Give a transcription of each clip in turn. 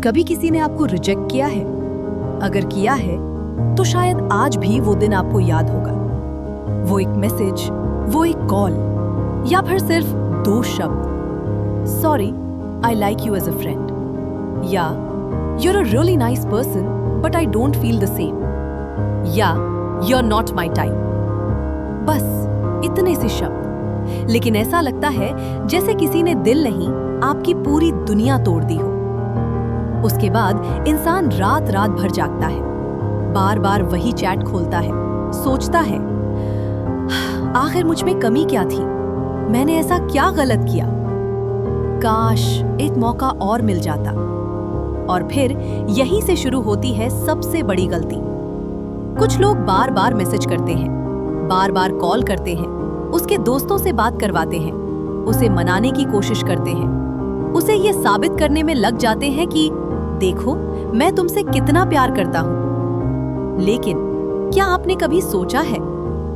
कभी किसी ने आपको रिजेक्ट किया है? अगर किया है तो शायद आज भी वो दिन आपको याद होगा। वो एक मैसेज, वो एक कॉल, या फिर सिर्फ 2 शब्द, sorry, I like you as a friend, या you're a really nice person but I don't feel the same, या you're not my type। बस इतने से शब्द, लेकिन ऐसा लगता है जैसे किसी ने दिल नहीं, आपकी पूरी दुनिया तोड़ दी हो। उसके बाद इंसान रात रात भर जागता है, बार बार वही चैट खोलता है, सोचता है आखिर मुझ में कमी क्या थी, मैंने ऐसा क्या गलत किया, काश एक मौका और मिल जाता। और फिर यहीं से शुरू होती है सबसे बड़ी गलती। कुछ लोग बार बार मैसेज करते हैं, बार बार कॉल करते हैं, उसके दोस्तों से बात करवाते हैं, उसे मनाने की कोशिश करते हैं, उसे ये साबित करने में लग जाते हैं कि देखो मैं तुमसे कितना प्यार करता हूं। लेकिन क्या आपने कभी सोचा है,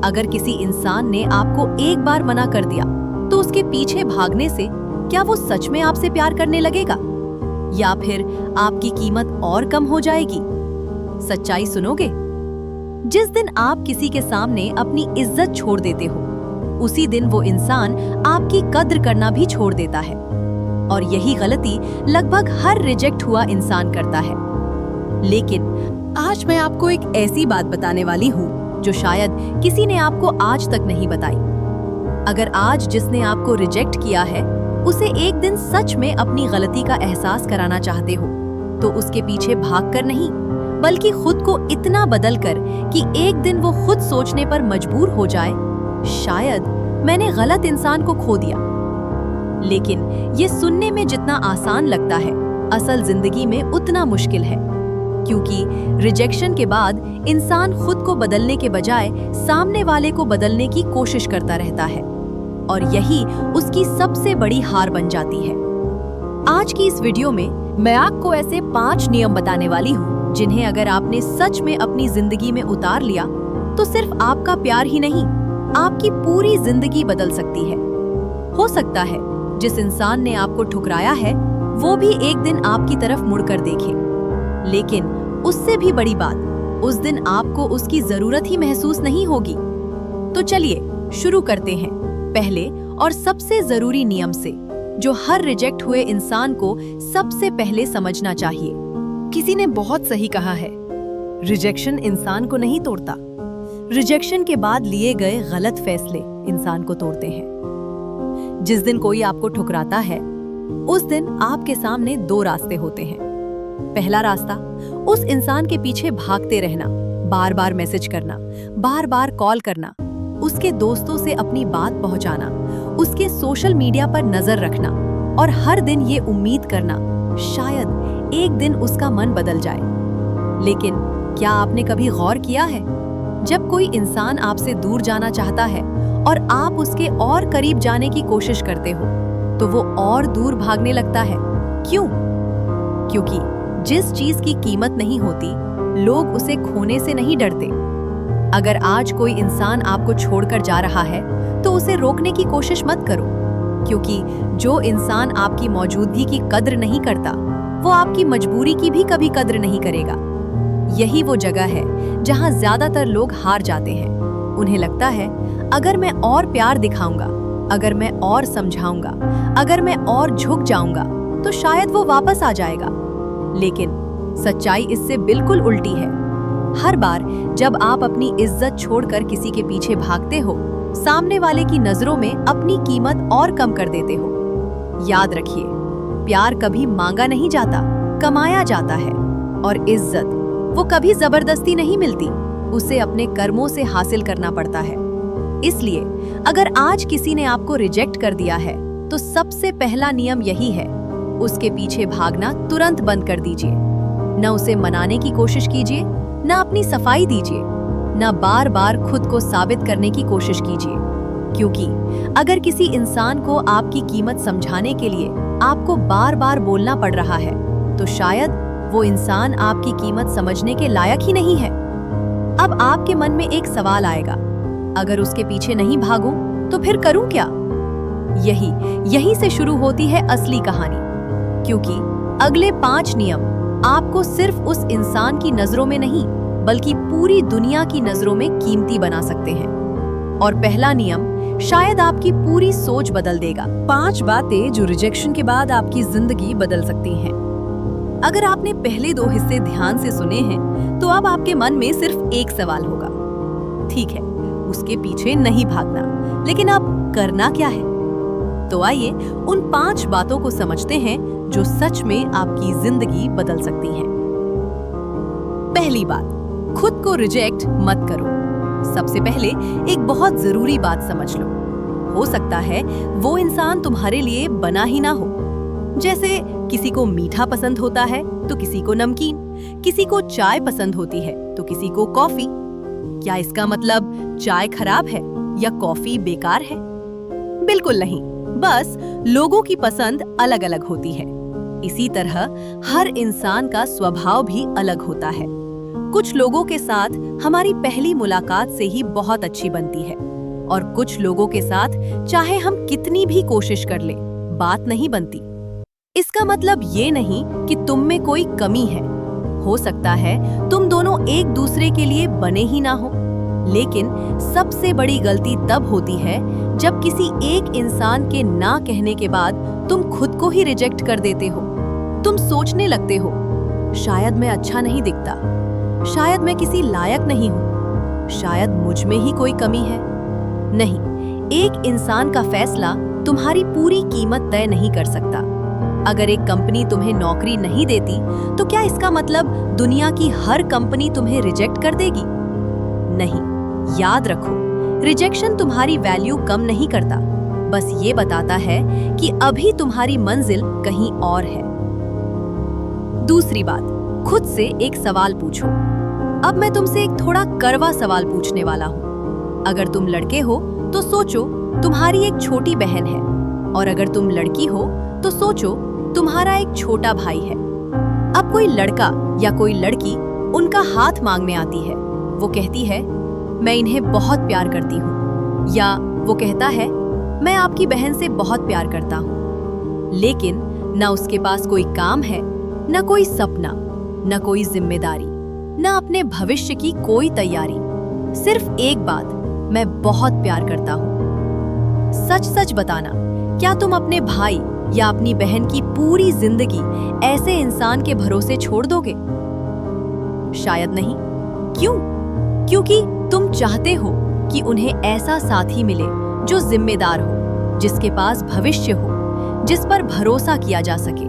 अगर किसी इंसान ने आपको एक बार मना कर दिया तो उसके पीछे भागने से क्या वो सच में आपसे प्यार करने लगेगा, या फिर आपकी कीमत और कम हो जाएगी? सच्चाई सुनोगे? जिस दिन आप किसी के सामने अपनी इज्जत छोड़ देते हो, उसी दिन वो इंसान आपकी कद्र करना भी छोड़ देता है। और यही गलती लगभग हर रिजेक्ट हुआ इंसान करता है। लेकिन आज मैं आपको एक ऐसी बात बताने वाली हूँ जो शायद किसी ने आपको आज तक नहीं बताई। अगर आज जिसने आपको रिजेक्ट किया है उसे एक दिन सच में अपनी गलती का एहसास कराना चाहते हो, तो उसके पीछे भागकर नहीं, बल्कि खुद को इतना बदल कर कि एक दिन वो खुद सोचने पर मजबूर हो जाए, शायद मैंने गलत इंसान को खो दिया। लेकिन ये सुनने में जितना आसान लगता है, असल जिंदगी में उतना मुश्किल है, क्योंकि रिजेक्शन के बाद इंसान खुद को बदलने के बजाय सामने वाले को बदलने की कोशिश करता रहता है, और यही उसकी सबसे बड़ी हार बन जाती है। आज की इस वीडियो में मैं आपको ऐसे 5 नियम बताने वाली हूँ जिन्हें अगर आपने सच में अपनी जिंदगी में उतार लिया तो सिर्फ आपका प्यार ही नहीं, आपकी पूरी जिंदगी बदल सकती है। हो सकता है जिस इंसान ने आपको ठुकराया है वो भी एक दिन आपकी तरफ मुड़कर देखे, लेकिन उससे भी बड़ी बात, उस दिन आपको उसकी जरूरत ही महसूस नहीं होगी। तो चलिए शुरू करते हैं पहले और सबसे जरूरी नियम से, जो हर रिजेक्ट हुए इंसान को सबसे पहले समझना चाहिए। किसी ने बहुत सही कहा है, रिजेक्शन इंसान को नहीं तोड़ता, रिजेक्शन के बाद लिए गए गलत फैसले इंसान को तोड़ते हैं। जिस दिन कोई आपको ठुकराता है, उस दिन आपके सामने 2 रास्ते होते हैं। पहला रास्ता, उस इंसान के पीछे भागते रहना, बार बार मैसेज करना, बार बार कॉल करना, उसके दोस्तों से अपनी बात पहुंचाना, उसके सोशल मीडिया पर नजर रखना और हर दिन ये उम्मीद करना शायद एक दिन उसका मन बदल जाए। लेकिन क्या आपने कभी गौर किया है, जब कोई इंसान आपसे दूर जाना चाहता है और आप उसके और करीब जाने की कोशिश करते हो, तो वो और दूर भागने लगता है। क्यों? क्योंकि जिस चीज की कीमत नहीं होती, लोग उसे खोने से नहीं डरते। अगर आज कोई इंसान आपको छोड़कर जा रहा है तो उसे रोकने की कोशिश मत करो, क्योंकि जो इंसान आपकी मौजूदगी की कद्र नहीं करता, वो आपकी मजबूरी की भी कभी कद्र नहीं करेगा। यही वो जगह है जहां ज्यादातर लोग हार जाते हैं। उन्हें लगता है अगर मैं और प्यार दिखाऊंगा, अगर मैं और समझाऊंगा, अगर मैं और झुक जाऊंगा तो शायद वो वापस आ जाएगा। लेकिन सच्चाई इससे बिल्कुल उल्टी है। हर बार जब आप अपनी इज्जत छोड़कर किसी के पीछे भागते हो, सामने वाले की नजरों में अपनी कीमत और कम कर देते हो। याद रखिए, प्यार कभी मांगा नहीं जाता, कमाया जाता है, और इज्जत वो कभी जबरदस्ती नहीं मिलती, उसे अपने कर्मों से हासिल करना पड़ता है। इसलिए अगर आज किसी ने आपको रिजेक्ट कर दिया है तो सबसे पहला नियम यही है, उसके पीछे भागना तुरंत बंद कर दीजिए। न उसे मनाने की कोशिश कीजिए, न अपनी सफाई दीजिए, न बार बार खुद को साबित करने की कोशिश कीजिए, क्योंकि अगर किसी इंसान को आपकी कीमत समझाने के लिए आपको बार बार बोलना पड़ रहा है, तो शायद वो इंसान आपकी कीमत समझने के लायक ही नहीं है। अब आपके मन में एक सवाल आएगा, अगर उसके पीछे नहीं भागूं तो फिर करूं क्या? यही से शुरू होती है असली कहानी, क्योंकि अगले 5 नियम आपको सिर्फ उस इंसान की नजरों में नहीं, बल्कि पूरी दुनिया की नजरों में कीमती बना सकते हैं। और पहला नियम शायद आपकी पूरी सोच बदल देगा। 5 बातें जो रिजेक्शन के बाद आपकी जिंदगी बदल सकती हैं। अगर आपने पहले 2 हिस्से ध्यान से सुने हैं, तो अब आपके मन में सिर्फ एक सवाल होगा, ठीक है, उसके पीछे नहीं भागना, लेकिन अब करना क्या है? तो आइए उन 5 बातों को समझते हैं जो सच में आपकी जिंदगी बदल सकती हैं। पहली बात, खुद को रिजेक्ट मत करो। सबसे पहले एक बहुत जरूरी बात समझ लो, हो सकता है वो इंसान तुम्हारे लिए बना ही ना हो। जैसे किसी को मीठा पसंद होता है तो किसी को नमकीन, किसी को चाय पसंद होती है तो किसी को कॉफी। क्या इसका मतलब चाय खराब है या कॉफी बेकार है? बिल्कुल नहीं, बस लोगों की पसंद अलग अलग होती है। इसी तरह हर इंसान का स्वभाव भी अलग होता है। कुछ लोगों के साथ हमारी पहली मुलाकात से ही बहुत अच्छी बनती है, और कुछ लोगों के साथ चाहे हम कितनी भी कोशिश कर ले, बात नहीं बनती। इसका मतलब ये नहीं कि तुम में कोई कमी है। हो सकता है तुम दोनों एक दूसरे के लिए बने ही ना हो। लेकिन सबसे बड़ी गलती तब होती है जब किसी एक इंसान के ना कहने के बाद तुम खुद को ही रिजेक्ट कर देते हो। तुम सोचने लगते हो, शायद मैं अच्छा नहीं दिखता, शायद मैं किसी लायक नहीं हूँ, शायद मुझ में ही कोई कमी है। नहीं, एक इंसान का फैसला तुम्हारी पूरी कीमत तय नहीं कर सकता। अगर एक कंपनी तुम्हें नौकरी नहीं देती, तो क्या इसका मतलब दुनिया की हर कंपनी तुम्हें रिजेक्ट कर देगी? नहीं, याद रखो, रिजेक्शन तुम्हारी वैल्यू कम नहीं करता, बस ये बताता है कि अभी तुम्हारी मंजिल कहीं और है। दूसरी बात, खुद से एक सवाल पूछो। अब मैं तुमसे एक थोड़ा कड़वा सवाल पूछने वाला हूँ। अगर तुम लड़के हो तो सोचो तुम्हारी एक छोटी बहन है, और अगर तुम लड़की हो तो सोचो तुम्हारा एक छोटा भाई है। अब कोई लड़का या कोई लड़की उनका हाथ मांगने आती है। वो कहती है, मैं इन्हें बहुत प्यार करती हूँ, या वो कहता है, मैं आपकी बहन से बहुत प्यार करता हूँ। लेकिन ना उसके पास कोई काम है, न कोई सपना, न कोई जिम्मेदारी, न अपने भविष्य की कोई तैयारी। सिर्फ एक बात, मैं बहुत प्यार करता हूँ। सच सच बताना, क्या तुम अपने भाई या अपनी बहन की पूरी जिंदगी ऐसे इंसान के भरोसे छोड़ दोगे? शायद नहीं। क्यों? क्योंकि तुम चाहते हो कि उन्हें ऐसा साथी मिले जो जिम्मेदार हो, जिसके पास भविष्य हो, जिस पर भरोसा किया जा सके।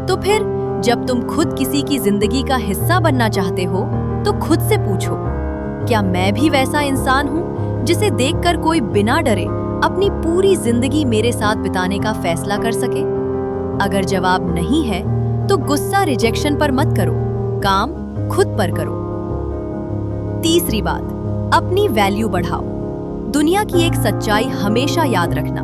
तो फिर जब तुम खुद किसी की जिंदगी का हिस्सा बनना चाहते हो, तो खुद से पूछो, क्या मैं भी वैसा इंसान हूँ जिसे देखकर कोई बिना डरे अपनी पूरी जिंदगी मेरे साथ बिताने का फैसला कर सके? अगर जवाब नहीं है, तो गुस्सा रिजेक्शन पर मत करो, काम खुद पर करो। तीसरी बात, अपनी वैल्यू बढ़ाओ। दुनिया की एक सच्चाई हमेशा याद रखना,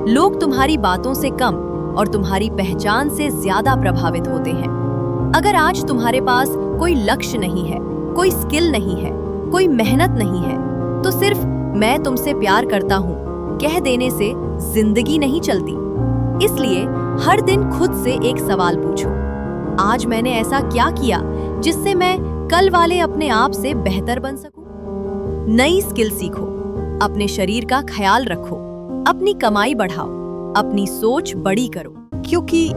लोग तुम्हारी बातों से कम और तुम्हारी पहचान से ज्यादा प्रभावित होते हैं। अगर आज तुम्हारे पास कोई लक्ष्य नहीं है, कोई स्किल नहीं है, कोई मेहनत नहीं है, तो सिर्फ मैं तुमसे प्यार करता हूँ कह देने से जिंदगी नहीं चलती। इसलिए हर दिन खुद से एक सवाल पूछो, आज मैंने ऐसा क्या किया जिससे मैं कल वाले अपने आप से बेहतर बन सकूं? नई स्किल सीखो, अपने शरीर का ख्याल रखो, अपनी कमाई बढ़ाओ, अपनी सोच बड़ी करो। क्योंकि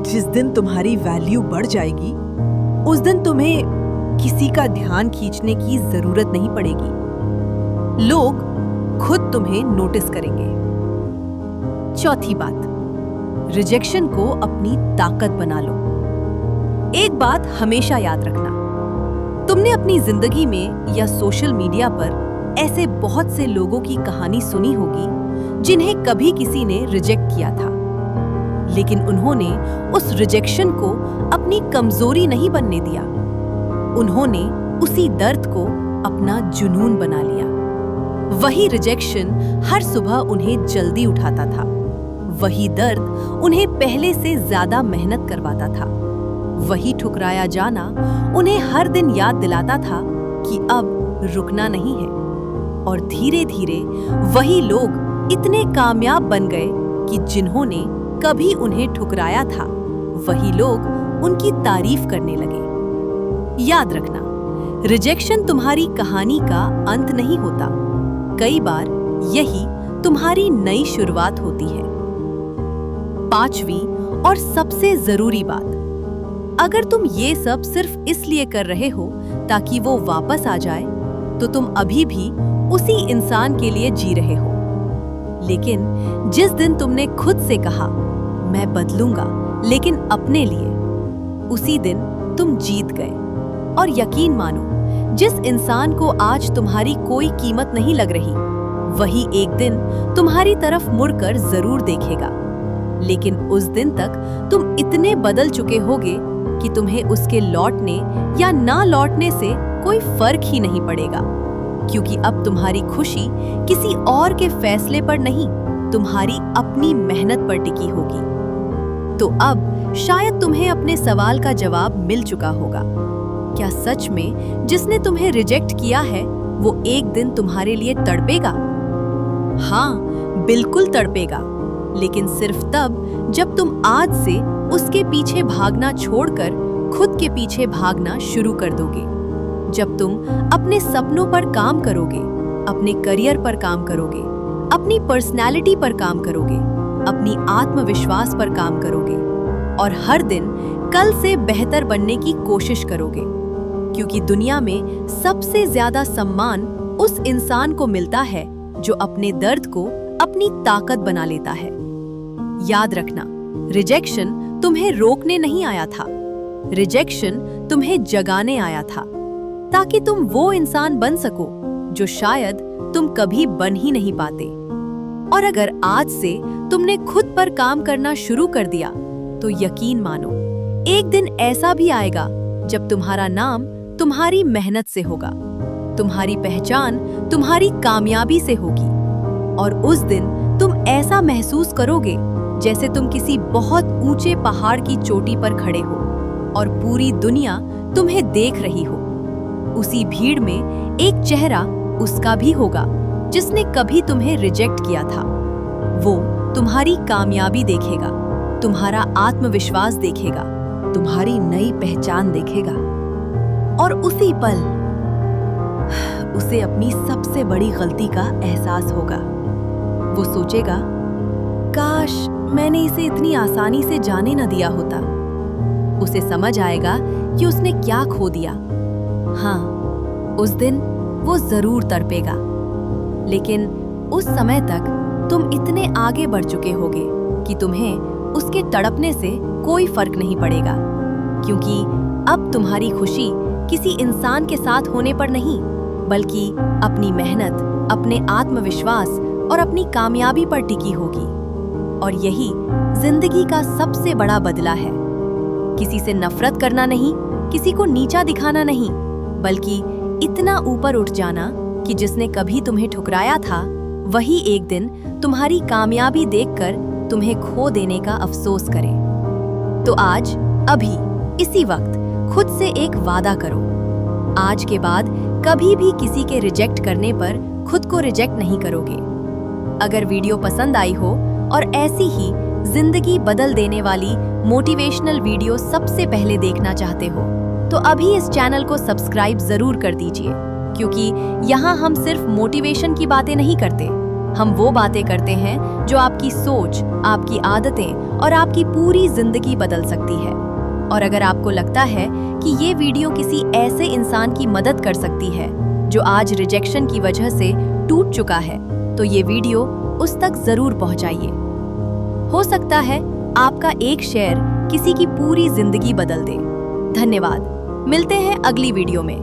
जिस दिन तुम्हारी वैल्यू बढ़ जाएगी, उस दिन तुम्हें किसी का ध्यान खींचने की जरूरत नहीं पड़ेगी। लोग खुद तुम्हें नोटिस करेंगे। चौथी बात, रिजेक्शन को अपनी ताकत बना लो। एक बात हमेशा याद रखना, तुमने अपनी जिंदगी में या सोशल मीडिया पर ऐसे बहुत से लोगों की कहानी सुनी होगी जिन्हें कभी किसी ने रिजेक्ट किया था, लेकिन उन्होंने उस रिजेक्शन को अपनी कमजोरी नहीं बनने दिया। उन्होंने उसी दर्द को अपना जुनून बना लिया। वही रिजेक्शन हर सुबह उन्हें जल्दी उठाता था, वही दर्द उन्हें पहले से ज्यादा मेहनत करवाता था, वही ठुकराया जाना उन्हें हर दिन याद दिलाता था कि अब रुकना नहीं है। और धीरे धीरे वही लोग इतने कामयाब बन गए कि जिन्होंने कभी उन्हें ठुकराया था, वही लोग उनकी तारीफ करने लगे। याद रखना, रिजेक्शन तुम्हारी कहानी का अंत नहीं होता। कई बार यही तुम्हारी नई शुरुआत होती है। 5वीं और सबसे जरूरी बात, अगर तुम ये सब सिर्फ इसलिए कर रहे हो ताकि वो वापस आ जाए, तो तुम अभी भी उसी इंसान के लिए जी रहे हो। लेकिन जिस दिन तुमने खुद से कहा, मैं बदलूंगा लेकिन अपने लिए, उसी दिन तुम जीत गए। और यकीन मानो, जिस इंसान को आज तुम्हारी कोई कीमत नहीं लग रही, वही एक दिन तुम्हारी तरफ मुड़कर जरूर देखेगा। लेकिन उस दिन तक तुम इतने बदल चुके होगे कि तुम्हें उसके लौटने या ना लौटने से कोई फर्क ही नहीं पड़ेगा, क्योंकि अब तुम्हारी खुशी किसी और के फैसले पर नहीं, तुम्हारी अपनी मेहनत पर टिकी होगी। तो अब शायद तुम्हें अपने सवाल का जवाब मिल चुका होगा। क्या सच में जिसने तुम्हें रिजेक्ट किया है वो एक दिन तुम्हारे लिए तड़पेगा? हाँ, बिल्कुल तड़पेगा, लेकिन सिर्फ तब जब तुम आज से उसके पीछे भागना छोड़कर खुद के पीछे भागना शुरू कर दोगे। जब तुम अपने सपनों पर काम करोगे, अपने करियर पर काम करोगे, अपनी पर्सनैलिटी पर काम करोगे, अपनी आत्मविश्वास पर काम करोगे और हर दिन कल से बेहतर बनने की कोशिश करोगे, क्योंकि दुनिया में सबसे ज्यादा सम्मान उस इंसान को मिलता है जो अपने दर्द को अपनी ताकत बना लेता है। याद रखना, रिजेक्शन तुम्हें रोकने नहीं आया था, रिजेक्शन तुम्हें जगाने आया था, ताकि तुम वो इंसान बन सको जो शायद तुम कभी बन ही नहीं पाते। और अगर आज से तुमने खुद पर काम करना शुरू कर दिया, तो यकीन मानो, एक दिन ऐसा भी आएगा जब तुम्हारा नाम तुम्हारी मेहनत से होगा, तुम्हारी पहचान तुम्हारी कामयाबी से होगी। और उस दिन तुम ऐसा महसूस करोगे जैसे तुम किसी बहुत ऊंचे पहाड़ की चोटी पर खड़े हो और पूरी दुनिया तुम्हें देख रही हो। उसी भीड़ में एक चेहरा उसका भी होगा जिसने कभी तुम्हें रिजेक्ट किया था। वो तुम्हारी कामयाबी देखेगा, तुम्हारा आत्मविश्वास देखेगा, तुम्हारी नई पहचान देखेगा, और उसी पल उसे अपनी सबसे बड़ी गलती का एहसास होगा। वो सोचेगा, काश मैंने इसे इतनी आसानी से जाने न दिया होता। उसे समझ आएगा कि उसने क्या खो दिया। हाँ, उस दिन वो जरूर तड़पेगा, लेकिन उस समय तक तुम इतने आगे बढ़ चुके होगे कि तुम्हें उसके तड़पने से कोई फर्क नहीं पड़ेगा, क्योंकि अब तुम्हारी खुशी किसी इंसान के साथ होने पर नहीं, बल्कि अपनी मेहनत, अपने आत्मविश्वास और अपनी कामयाबी पर टिकी होगी। और यही जिंदगी का सबसे बड़ा बदला है। किसी से नफरत करना नहीं, किसी को नीचा दिखाना नहीं, बल्कि इतना ऊपर उठ जाना कि जिसने कभी तुम्हें ठुकराया था, वही एक दिन तुम्हारी कामयाबी देखकर तुम्हें खो देने का अफसोस करे। तो आज, अभी, इसी वक्त खुद से एक वादा करो, आज के बाद कभी भी किसी के रिजेक्ट करने पर खुद को रिजेक्ट नहीं करोगे। अगर वीडियो पसंद आई हो और ऐसी ही जिंदगी बदल देने वाली मोटिवेशनल वीडियो सबसे पहले देखना चाहते हो, तो अभी इस चैनल को सब्सक्राइब जरूर कर दीजिए, क्योंकि यहाँ हम सिर्फ मोटिवेशन की बातें नहीं करते, हम वो बातें करते हैं जो आपकी सोच, आपकी आदतें और आपकी पूरी जिंदगी बदल सकती है। और अगर आपको लगता है कि ये वीडियो किसी ऐसे इंसान की मदद कर सकती है जो आज रिजेक्शन की वजह से टूट चुका है, तो ये वीडियो उस तक जरूर पहुंचाइए। हो सकता है आपका एक शेयर किसी की पूरी जिंदगी बदल दे। धन्यवाद। मिलते हैं अगली वीडियो में।